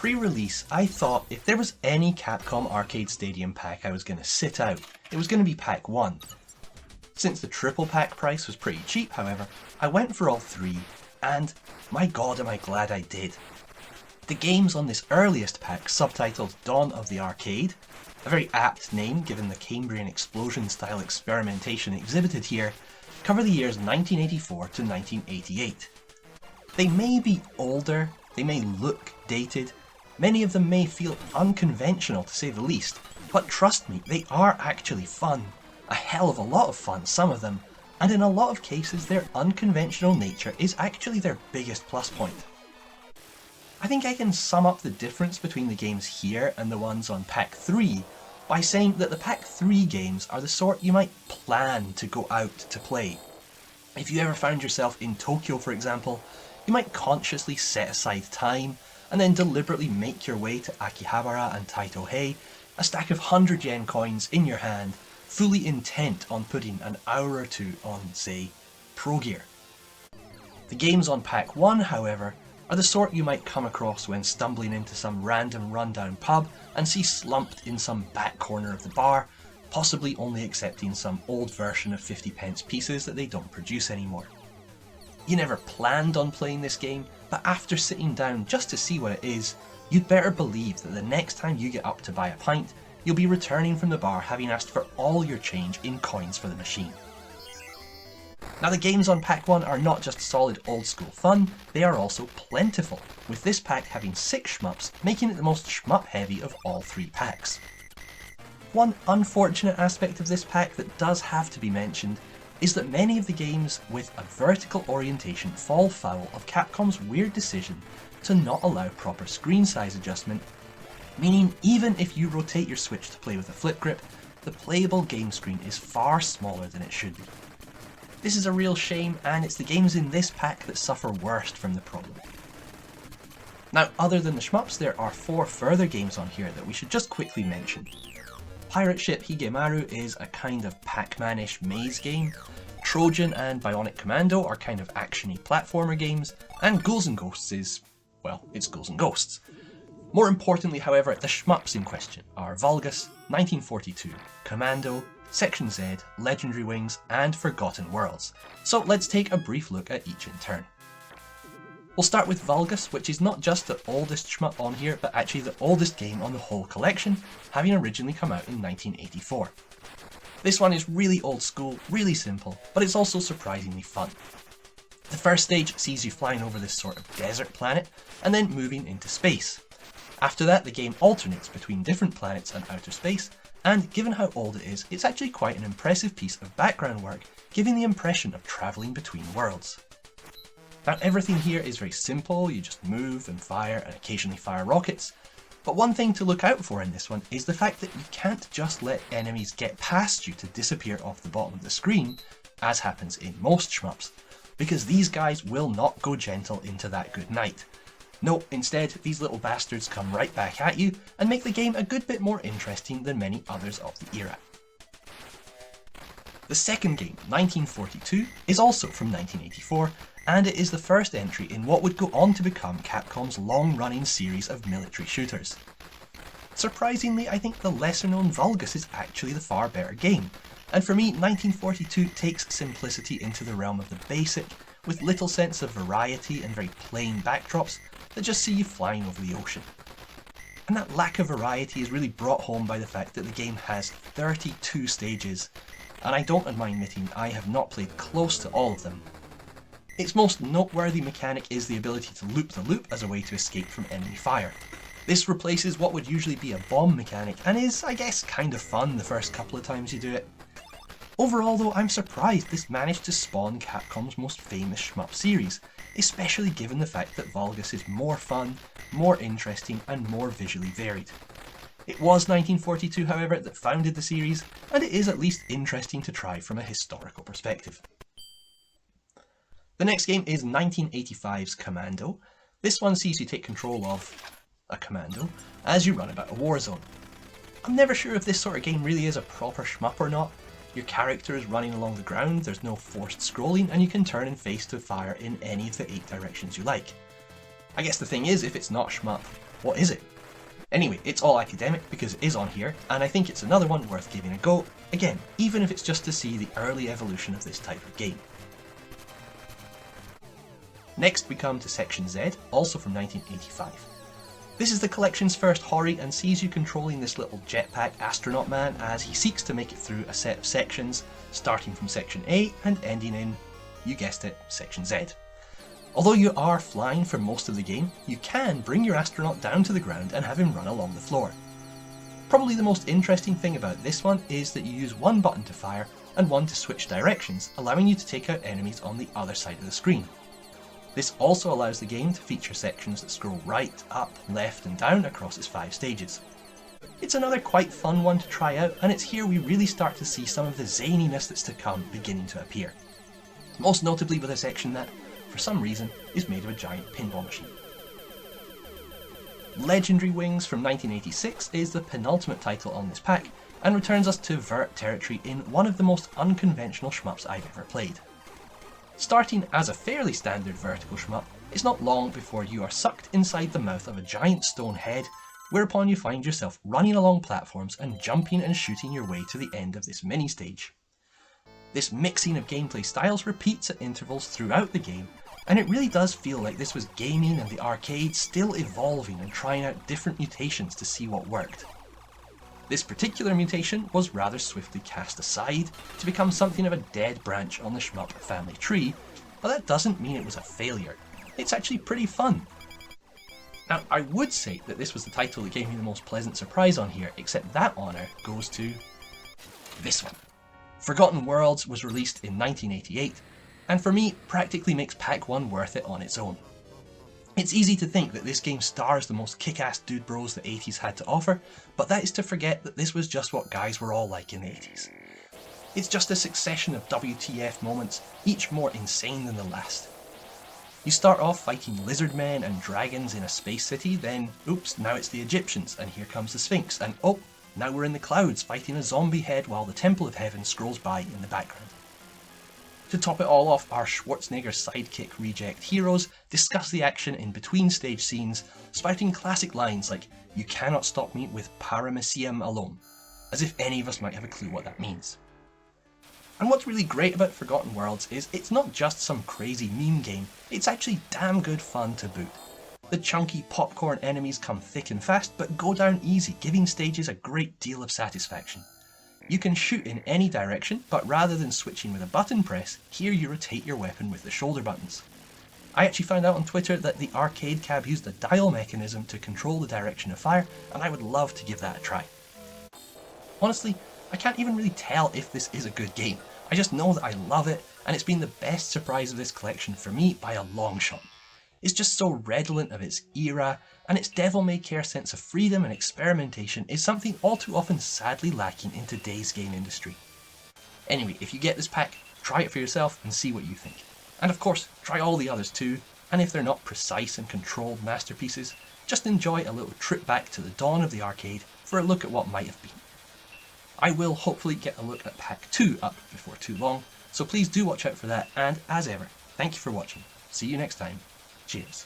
Pre-release, I thought if there was any Capcom Arcade Stadium pack I was going to sit out, it was going to be Pack 1. Since the triple pack price was pretty cheap, however, I went for all three, and my god am I glad I did. The games on this earliest pack, subtitled Dawn of the Arcade, a very apt name given the Cambrian explosion style experimentation exhibited here, cover the years 1984 to 1988. They may be older, they may look dated, many of them may feel unconventional to say the least, but trust me, they are actually fun. A hell of a lot of fun, some of them, and in a lot of cases their unconventional nature is actually their biggest plus point. I think I can sum up the difference between the games here and the ones on Pack 3 by saying that the Pack 3 games are the sort you might plan to go out to play. If you ever found yourself in Tokyo, for example, you might consciously set aside time and then deliberately make your way to Akihabara and Taitohei, a stack of 100 yen coins in your hand, fully intent on putting an hour or two on, say, Pro Gear. The games on Pack 1, however, are the sort you might come across when stumbling into some random rundown pub and see slumped in some back corner of the bar, possibly only accepting some old version of 50p pieces that they don't produce anymore. You never planned on playing this game, but after sitting down just to see what it is, you'd better believe that the next time you get up to buy a pint, you'll be returning from the bar having asked for all your change in coins for the machine. Now the games on Pack 1 are not just solid old school fun, they are also plentiful, with this pack having 6 shmups, making it the most shmup heavy of all 3 packs. One unfortunate aspect of this pack that does have to be mentioned is that many of the games with a vertical orientation fall foul of Capcom's weird decision to not allow proper screen size adjustment, meaning even if you rotate your Switch to play with a flip grip, the playable game screen is far smaller than it should be. This is a real shame, and it's the games in this pack that suffer worst from the problem. Now, other than the shmups, there are 4 further games on here that we should just quickly mention. Pirate Ship Higemaru is a kind of Pac-Man-ish maze game, Trojan and Bionic Commando are kind of action-y platformer games, and Ghouls 'n Ghosts is, well, it's Ghouls 'n Ghosts. More importantly, however, the shmups in question are Vulgus, 1942, Commando, Section Z, Legendary Wings, and Forgotten Worlds. So let's take a brief look at each in turn. We'll start with Vulgus, which is not just the oldest shmup on here, but actually the oldest game on the whole collection, having originally come out in 1984. This one is really old school, really simple, but it's also surprisingly fun. The first stage sees you flying over this sort of desert planet, and then moving into space. After that, the game alternates between different planets and outer space, and given how old it is, it's actually quite an impressive piece of background work, giving the impression of travelling between worlds. Now everything here is very simple, you just move and fire and occasionally fire rockets, but one thing to look out for in this one is the fact that you can't just let enemies get past you to disappear off the bottom of the screen, as happens in most shmups, because these guys will not go gentle into that good night. No, instead, these little bastards come right back at you and make the game a good bit more interesting than many others of the era. The second game, 1942, is also from 1984, and it is the first entry in what would go on to become Capcom's long-running series of military shooters. Surprisingly, I think the lesser-known Vulgus is actually the far better game, and for me, 1942 takes simplicity into the realm of the basic, with little sense of variety and very plain backdrops that just see you flying over the ocean. And that lack of variety is really brought home by the fact that the game has 32 stages, and I don't mind admitting I have not played close to all of them. Its most noteworthy mechanic is the ability to loop the loop as a way to escape from enemy fire. This replaces what would usually be a bomb mechanic and is, I guess, kind of fun the first couple of times you do it. Overall though, I'm surprised this managed to spawn Capcom's most famous shmup series, especially given the fact that Vulgus is more fun, more interesting, and more visually varied. It was 1942, however, that founded the series, and it is at least interesting to try from a historical perspective. The next game is 1985's Commando. This one sees you take control of a commando as you run about a war zone. I'm never sure if this sort of game really is a proper shmup or not. Your character is running along the ground, there's no forced scrolling, and you can turn and face to fire in any of the 8 directions you like. I guess the thing is, if it's not shmup, What is it? Anyway, it's all academic because it is on here, and I think it's another one worth giving a go, again, even if it's just to see the early evolution of this type of game. Next we come to Section Z, also from 1985. This is the collection's first horror and sees you controlling this little jetpack astronaut man as he seeks to make it through a set of sections, starting from Section A and ending in, you guessed it, Section Z. Although you are flying for most of the game, you can bring your astronaut down to the ground and have him run along the floor. Probably the most interesting thing about this one is that you use one button to fire and one to switch directions, allowing you to take out enemies on the other side of the screen. This also allows the game to feature sections that scroll right, up, left and down across its 5 stages. It's another quite fun one to try out, and it's here we really start to see some of the zaniness that's to come beginning to appear. Most notably with a section that, for some reason, is made of a giant pinball machine. Legendary Wings from 1986 is the penultimate title on this pack, and returns us to vert territory in one of the most unconventional shmups I've ever played. Starting as a fairly standard vertical shmup, it's not long before you are sucked inside the mouth of a giant stone head, whereupon you find yourself running along platforms and jumping and shooting your way to the end of this mini stage. This mixing of gameplay styles repeats at intervals throughout the game, and it really does feel like this was gaming and the arcade still evolving and trying out different mutations to see what worked. This particular mutation was rather swiftly cast aside to become something of a dead branch on the shmup family tree, but that doesn't mean it was a failure. It's actually pretty fun. Now, I would say that this was the title that gave me the most pleasant surprise on here, except that honour goes to this one. Forgotten Worlds was released in 1988, and for me practically makes Pack 1 worth it on its own. It's easy to think that this game stars the most kick-ass dude bros the 80s had to offer, but that is to forget that this was just what guys were all like in the 80s. It's just a succession of WTF moments, each more insane than the last. You start off fighting lizard men and dragons in a space city, then oops, now it's the Egyptians, and here comes the Sphinx, and oh, now we're in the clouds fighting a zombie head while the Temple of Heaven scrolls by in the background. To top it all off, our Schwarzenegger sidekick reject heroes discuss the action in between stage scenes, spouting classic lines like, "You cannot stop me with paramecium alone," as if any of us might have a clue what that means. And what's really great about Forgotten Worlds is it's not just some crazy meme game, it's actually damn good fun to boot. The chunky popcorn enemies come thick and fast, but go down easy, giving stages a great deal of satisfaction. You can shoot in any direction, but rather than switching with a button press, here you rotate your weapon with the shoulder buttons. I actually found out on Twitter that the arcade cab used a dial mechanism to control the direction of fire, and I would love to give that a try. Honestly, I can't even really tell if this is a good game. I just know that I love it, and it's been the best surprise of this collection for me by a long shot. It's just so redolent of its era, and its devil-may-care sense of freedom and experimentation is something all too often sadly lacking in today's game industry. Anyway, if you get this pack, try it for yourself and see what you think. And of course, try all the others too, and if they're not precise and controlled masterpieces, just enjoy a little trip back to the dawn of the arcade for a look at what might have been. I will hopefully get a look at Pack 2 up before too long, so please do watch out for that, and as ever, thank you for watching. See you next time. Cheers.